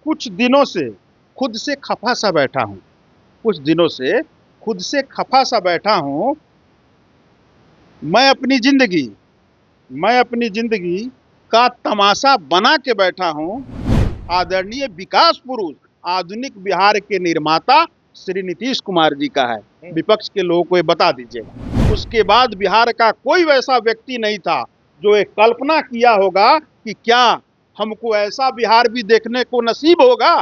कुछ दिनों से खुद से खफा सा बैठा हूँ। कुछ दिनों से खुद से खफा सा बैठा हूँ। मैं अपनी जिंदगी मैं अपनी जिंदगी का तमाशा बना के बैठा हूँ। आदरणीय विकास पुरुष आधुनिक बिहार के निर्माता श्री नीतीश कुमार जी का है। विपक्ष के लोगों को ये बता दीजिएगा। उसके बाद बिहार का कोई वैसा व्यक्ति नहीं था जो एक कल्पना किया होगा कि क्या हमको ऐसा बिहार भी देखने को नसीब होगा।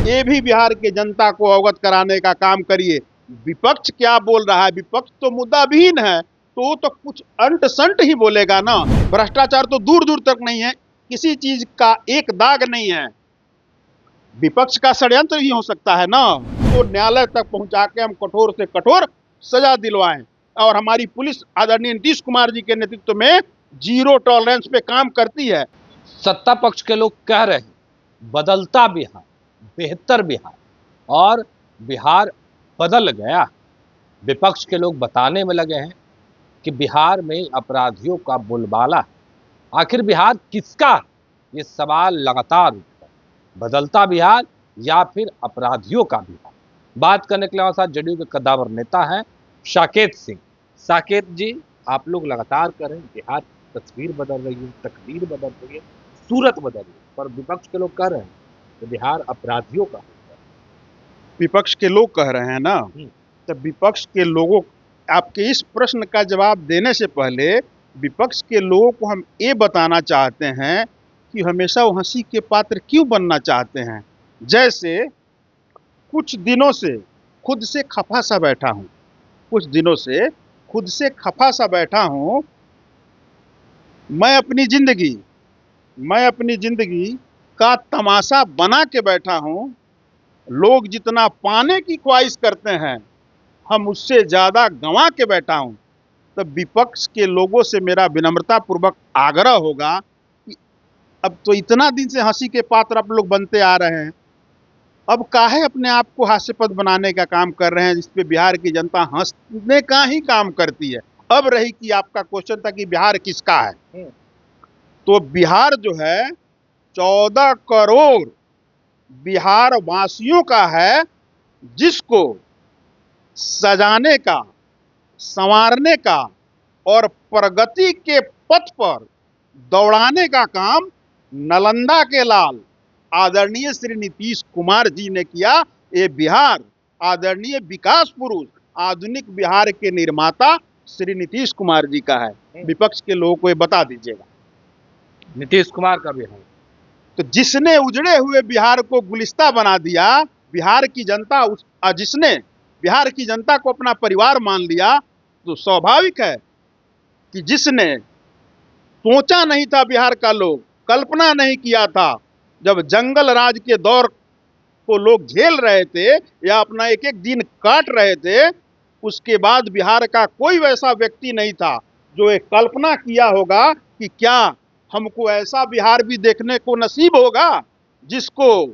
ये भी बिहार के जनता को अवगत कराने का काम करिए। विपक्ष क्या बोल रहा है? विपक्ष तो मुद्दाविहीन है, तो वो तो कुछ अंट संट ही बोलेगा ना। भ्रष्टाचार तो दूर दूर तक नहीं है, किसी चीज का एक दाग नहीं है। विपक्ष का षड्यंत्र ही हो सकता है ना। तो न्यायालय तक पहुंचा के हम कठोर से कठोर सजा दिलवाएं। और हमारी पुलिस आदरणीय नीतीश कुमार जी के नेतृत्व में जीरो टॉलरेंस पे काम करती है। सत्ता पक्ष के लोग कह रहे हैं बदलता बिहार, बेहतर बिहार, और बिहार बदल गया। विपक्ष के लोग बताने में लगे हैं कि बिहार में अपराधियों का बोलबाला है। आखिर बिहार किसका? ये सवाल लगातार उठता है। बदलता बिहार या फिर अपराधियों का बिहार? बात करने के लिए हमारे साथ जदयू के कद्दावर नेता हैं साकेत सिंह। साकेत जी, आप लोग लगातार कह रहे हैं बिहार की तस्वीर बदल रही है, तकदीर बदल रही है, सूरत बदल रही है, पर विपक्ष के लोग कह रहे हैं कि बिहार अपराधियों का है। विपक्ष के लोग कह रहे हैं ना, तो विपक्ष के लोगों आपके इस प्रश्न का जवाब देने से पहले विपक्ष के लोगों को हम ये बताना चाहते हैं कि हमेशा वो हंसी के पात्र क्यों बनना चाहते हैं। जैसे कुछ दिनों से खुद से खफा सा बैठा हूँ। कुछ दिनों से खुद से खफा सा बैठा हूँ। मैं अपनी जिंदगी का तमाशा बना के बैठा हूँ। लोग जितना पाने की ख्वाहिश करते हैं, हम उससे ज़्यादा गंवा के बैठा हूँ। तब विपक्ष के लोगों से मेरा विनम्रतापूर्वक आग्रह होगा कि अब तो इतना दिन से हंसी के पात्र आप लोग बनते आ रहे हैं, अब काहे अपने आप को हास्यास्पद बनाने का काम कर रहे हैं, जिस पे बिहार की जनता हंसने का ही काम करती है। अब रही कि आपका क्वेश्चन था कि बिहार किसका है, तो बिहार जो है 14 करोड़ बिहार वासियों का है, जिसको सजाने का, संवारने का और प्रगति के पथ पर दौड़ाने का काम नालंदा के लाल आदरणीय श्री नीतीश कुमार जी ने किया। ये बिहार आदरणीय विकास पुरुष आधुनिक बिहार के निर्माता श्री नीतीश कुमार जी का है। विपक्ष के लोगों को ये बता दीजिएगा। नीतीश कुमार का बिहार, तो जिसने उजड़े हुए बिहार को गुलिस्ता बना दिया, बिहार की जनता जिसने बिहार की जनता को अपना परिवार मान लिया, तो स्वाभाविक है कि जिसने सोचा नहीं था, बिहार का लोग कल्पना नहीं किया था, जब जंगल राज के दौर को लोग झेल रहे थे या अपना एक एक दिन काट रहे थे, उसके बाद बिहार का कोई वैसा व्यक्ति नहीं था जो एक कल्पना किया होगा कि क्या हमको ऐसा बिहार भी देखने को नसीब होगा, जिसको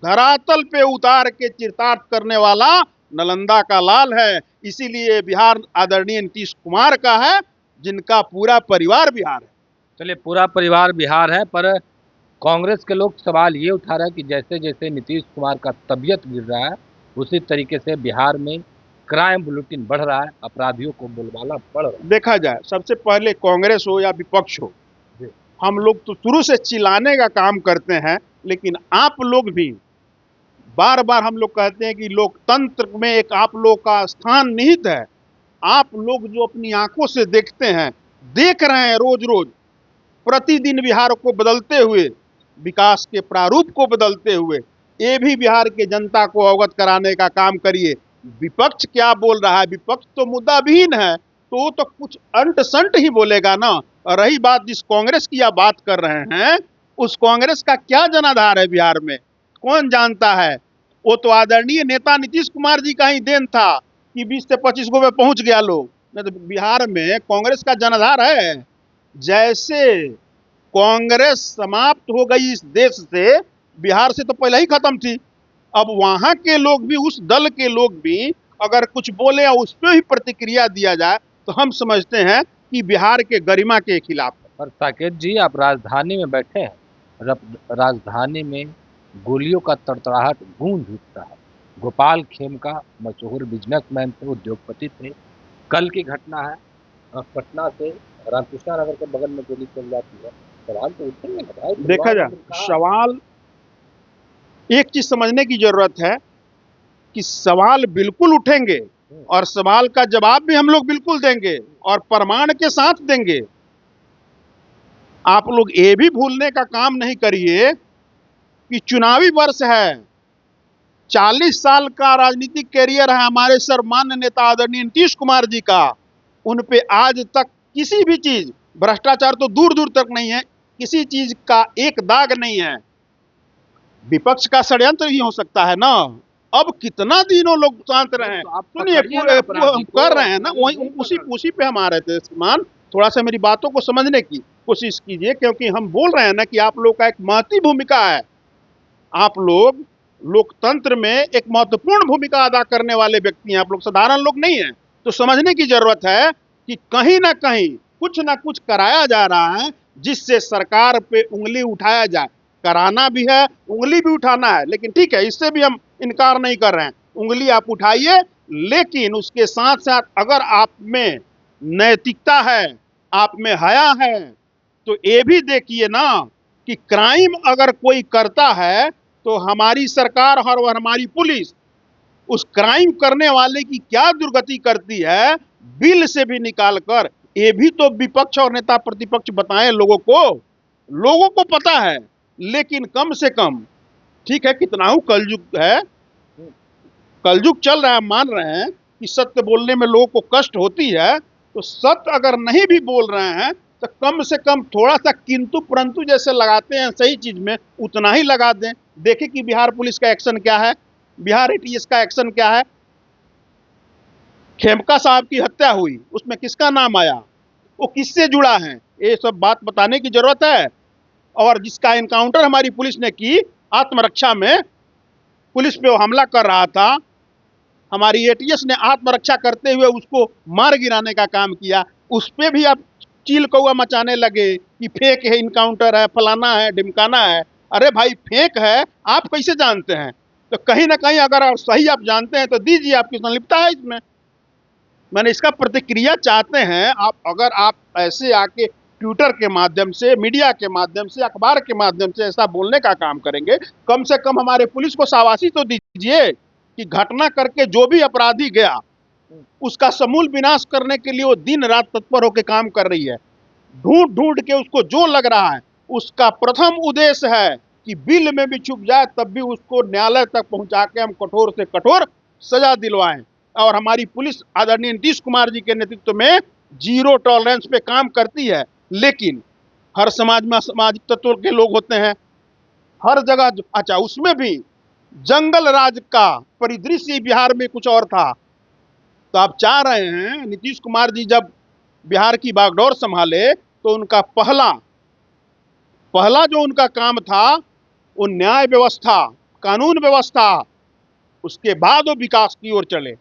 धरातल पे उतार के चिरतार्थ करने वाला नालंदा का लाल है। इसीलिए बिहार आदरणीय नीतीश कुमार का है, जिनका पूरा परिवार बिहार है। चलिए, पूरा परिवार बिहार है, पर कांग्रेस के लोग सवाल ये उठा रहे हैं कि जैसे जैसे नीतीश कुमार का तबीयत गिर रहा है, उसी तरीके से बिहार में क्राइम बुलेटिन बढ़ रहा है, अपराधियों को बोलबाला बढ़ रहा है। देखा जाए, सबसे पहले कांग्रेस हो या विपक्ष हो, हम लोग तो शुरू से चिल्लाने का काम करते हैं, लेकिन आप लोग भी बार बार हम लोग कहते हैं कि लोकतंत्र में एक आप लोग का स्थान निहित है। आप लोग जो अपनी आंखों से देखते हैं, देख रहे हैं रोज रोज प्रतिदिन बिहार को बदलते हुए, विकास के प्रारूप को बदलते हुए, ये भी बिहार के जनता को अवगत कराने का काम करिए। विपक्ष क्या बोल रहा है? विपक्ष तो मुद्दाविहीन है, तो वो तो कुछ अंट संट ही बोलेगा ना। और रही बात जिस कांग्रेस की आप बात कर रहे हैं, उस कांग्रेस का क्या जनाधार है बिहार में, कौन जानता है? वो तो आदरणीय नेता नीतीश कुमार जी का ही देन था कि 20 से 25 गो में पहुंच गया लोग। नहीं तो बिहार में कांग्रेस का जनाधार है। जैसे कांग्रेस समाप्त हो गई इस देश से, बिहार से तो पहले ही खत्म थी। अब वहां के लोग भी, उस दल के लोग भी अगर कुछ बोले या उस पर ही प्रतिक्रिया दिया जाए, तो हम समझते हैं कि बिहार के गरिमा के खिलाफ है। पर साकेत जी, आप राजधानी में बैठे हैं, राजधानी में गोलियों का तड़तड़ाहट गूंज उठता है। गोपाल खेमका मशहूर बिजनेसमैन थे, उद्योगपति थे। कल की घटना है, पटना से रामकृष्णा नगर के बगल में गोली चल जाती है। सवाल तो उठेंगे ना भाई, देखा तलवार जाए, आखिर कहाँ? सवाल एक चीज समझने की जरूरत है कि सवाल बिल्कुल उठेंगे और सवाल का जवाब भी हम लोग बिल्कुल देंगे और प्रमाण के साथ देंगे। आप लोग ये भी भूलने का काम नहीं करिए कि चुनावी वर्ष है, 40 साल का राजनीतिक कैरियर है हमारे सर्वमान्य नेता आदरणीय नीतीश कुमार जी का। उन पे आज तक किसी भी चीज, भ्रष्टाचार तो दूर दूर तक नहीं है, किसी चीज का एक दाग नहीं है। विपक्ष का षड्यंत्र ही हो सकता है ना। अब कितना दिनों लोग शांत रहे। तो आप सुनिए, पकड़िए ना अपराधी हम को, कर रहे हैं ना, अपराधी वही नहीं उसी पकड़। उसी पे हम आ रहे थे। श्रीमान, थोड़ा सा मेरी बातों को समझने की कोशिश कीजिए, क्योंकि हम बोल रहे हैं ना कि आप लोग का एक महती भूमिका है। आप लोग लोकतंत्र में एक महत्वपूर्ण भूमिका अदा करने वाले व्यक्ति हैं, आप लोग साधारण लोग नहीं हैं। तो समझने की जरूरत है कि कहीं ना कुछ कराया जा रहा है जिससे सरकार पे उंगली उठाया जाए। कराना भी है, उंगली भी उठाना है, लेकिन ठीक है, इससे भी हम इनकार नहीं कर रहे हैं। उंगली आप उठाइए, लेकिन उसके साथ साथ अगर आप में नैतिकता है, आप में हया है, तो ये भी देखिए ना कि क्राइम अगर कोई करता है तो हमारी सरकार और हमारी पुलिस उस क्राइम करने वाले की क्या दुर्गति करती है, बिल से भी निकाल कर। ये भी तो विपक्ष और नेता प्रतिपक्ष बताएं लोगों को। लोगों को पता है, लेकिन कम से कम, ठीक है, कितना ही कलयुग है, कलयुग चल रहा है, मान रहे हैं कि सत्य बोलने में लोगों को कष्ट होती है। तो सत्य अगर नहीं भी बोल रहे हैं तो कम से कम थोड़ा सा किंतु परंतु जैसे लगाते हैं सही चीज में, उतना ही लगा दें। देखें कि बिहार पुलिस का एक्शन क्या है, बिहार एटीएस का एक्शन क्या है। खेमका साहब की हत्या हुई, उसमें किसका नाम आया, वो किससे जुड़ा है, ये सब बात बताने की जरूरत है। और जिसका एनकाउंटर हमारी पुलिस ने की आत्मरक्षा में, पुलिस पे वो हमला कर रहा था, हमारी एटीएस ने आत्मरक्षा करते हुए उसको मार गिराने का काम किया। उस पे भी आप चील कौआ मचाने लगे कि फेक है, इनकाउंटर है, फलाना है, ढिमकाना है। अरे भाई, फेक है आप कैसे जानते हैं? तो कहीं ना कहीं अगर आप सही आप जानते हैं तो दीजिए, आपकी संलिप्तता है इसमें। मैंने इसका प्रतिक्रिया चाहते हैं आप, अगर आप ऐसे आके ट्विटर के माध्यम से, मीडिया के माध्यम से, अखबार के माध्यम से ऐसा बोलने का काम करेंगे, कम से कम हमारे पुलिस को शाबाशी तो दीजिए कि घटना करके जो भी अपराधी गया उसका समूल विनाश करने के लिए वो दिन रात तत्पर होकर काम कर रही है। ढूंढ ढूंढ के उसको जो लग रहा है, उसका प्रथम उद्देश्य है कि बिल में भी छुप जाए तब भी उसको न्यायालय तक पहुंचा के हम कठोर से कठोर सजा दिलवाएं। और हमारी पुलिस आदरणीय नीतीश कुमार जी के नेतृत्व में जीरो टॉलरेंस पे काम करती है। लेकिन हर समाज में सामाजिक तत्व के लोग होते हैं, हर जगह। अच्छा, उसमें भी जंगल राज का परिदृश्य बिहार में कुछ और था। तो आप चाह रहे हैं नीतीश कुमार जी जब बिहार की बागडोर संभाले तो उनका पहला पहला जो उनका काम था वो न्याय व्यवस्था, कानून व्यवस्था, उसके बाद वो विकास की ओर चले।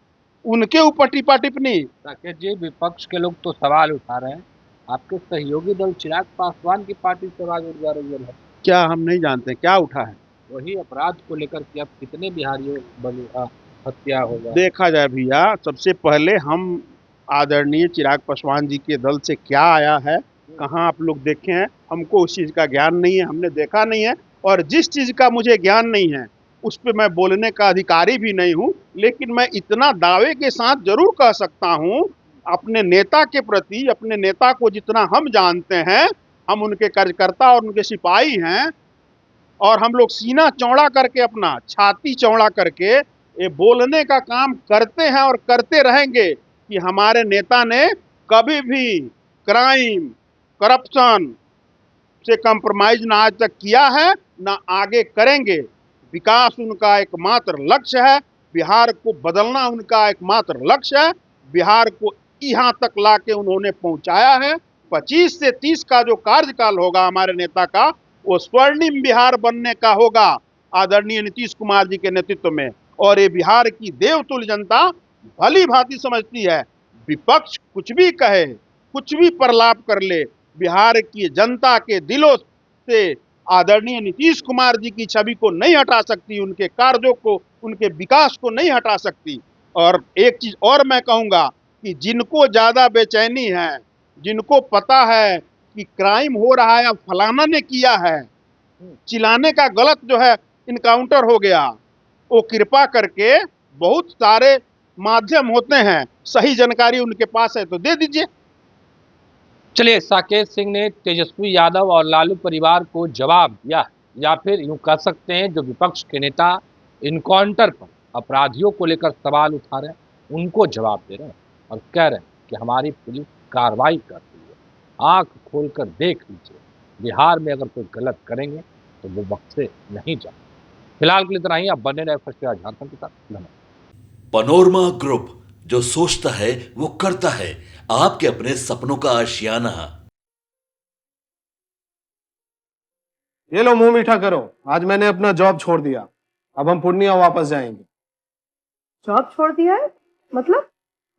उनके ऊपर टिप्पा टिप्पणी। राकेश जी, विपक्ष के लोग तो सवाल उठा रहे हैं, आपके सहयोगी दल चिराग पासवान की पार्टी से आवाज उठ जा रही है। क्या हम नहीं जानते क्या उठा है? वही अपराध को लेकर कि अब कितने बिहारियों हत्या होगा। देखा जाए भैया, सबसे पहले हम आदरणीय चिराग पासवान जी के दल से क्या आया है, कहाँ आप लोग देखे हैं? हमको उस चीज़ का ज्ञान नहीं है, हमने देखा नहीं है। और जिस चीज़ का मुझे ज्ञान नहीं है उस पर मैं बोलने का अधिकारी भी नहीं हूँ। लेकिन मैं इतना दावे के साथ जरूर कह सकता हूँ, अपने नेता के प्रति, अपने नेता को जितना हम जानते हैं, हम उनके कार्यकर्ता और उनके सिपाही हैं। और हम लोग सीना चौड़ा करके, अपना छाती चौड़ा करके ये बोलने का काम करते हैं और करते रहेंगे कि हमारे नेता ने कभी भी क्राइम, करप्शन से कंप्रोमाइज ना आज तक किया है, ना आगे करेंगे। विकास उनका एकमात्र लक्ष्य है, बिहार को बदलना उनका एकमात्र लक्ष्य है। बिहार को यहाँ तक लाके उन्होंने पहुंचाया है। 25 से 30 का जो कार्यकाल होगा हमारे नेता का, वो स्वर्णिम बिहार बनने का होगा आदरणीय नीतीश कुमार जी के नेतृत्व में। और ये बिहार की देवतुल्य जनता भली भांति समझती है। विपक्ष कुछ भी कहे, कुछ भी प्रलाप कर ले, बिहार की जनता के दिलों से आदरणीय नीतीश कुमार जी की छवि को नहीं हटा सकती, उनके कार्यों को, उनके विकास को नहीं हटा सकती। और एक चीज और मैं कहूंगा कि जिनको ज्यादा बेचैनी है, जिनको पता है कि क्राइम हो रहा है, फलाना ने किया है, चिल्लाने का गलत जो है इनकाउंटर हो गया, वो कृपा करके बहुत सारे माध्यम होते हैं, सही जानकारी उनके पास है तो दे दीजिए। चलिए, साकेत सिंह ने तेजस्वी यादव और लालू परिवार को जवाब दिया, या फिर यूं कह सकते हैं जो विपक्ष के नेता इनकाउंटर पर अपराधियों को लेकर सवाल उठा रहे हैं उनको जवाब दे रहे हैं और कह रहे हैं कि हमारी पुलिस कार्रवाई कर रही है, आंख खोलकर देख लीजिए, बिहार में अगर कोई गलत करेंगे तो वो वक्त से नहीं जाए। फिलहाल के लिए इतना ही। आप बने रहे फर्स्ट झारखंड के साथ। धन्यवाद। पनोरमा ग्रुप, जो सोचता है वो करता है, आपके अपने सपनों का आशियाना। ये लो मुंह मीठा करो, आज मैंने अपना जॉब छोड़ दिया, अब हम पूर्णिया वापस जाएंगे। जॉब छोड़ दिया है? मतलब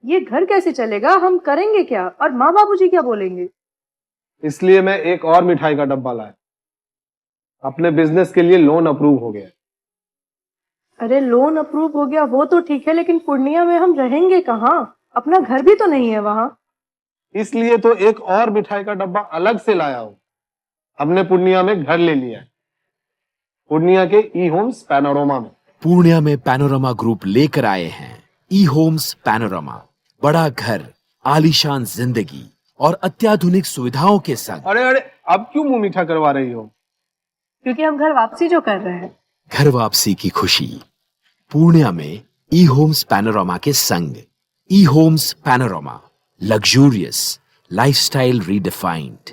ये घर कैसे चलेगा? हम करेंगे क्या? और माँ बाबूजी क्या बोलेंगे? इसलिए मैं एक और मिठाई का डब्बा लाया, अपने बिजनेस के लिए लोन अप्रूव हो गया। अरे लोन अप्रूव हो गया वो तो ठीक है, लेकिन पूर्णिया में हम रहेंगे कहाँ? अपना घर भी तो नहीं है वहाँ। इसलिए तो एक और मिठाई का डब्बा अलग से लाया हूँ। हमने पूर्णिया में घर ले लिया है, पूर्णिया के ई होम्स पैनोरमा में। पूर्णिया में पैनोरमा ग्रुप लेकर आए हैं ई होम्स पैनोरमा, बड़ा घर, आलीशान जिंदगी और अत्याधुनिक सुविधाओं के संग। अरे अरे, अब क्यों मुंह मीठा करवा रही हो? क्योंकि हम घर वापसी जो कर रहे हैं। घर वापसी की खुशी पूर्णिया में ई होम्स पैनोरमा के संग। E homes panorama, luxurious lifestyle redefined.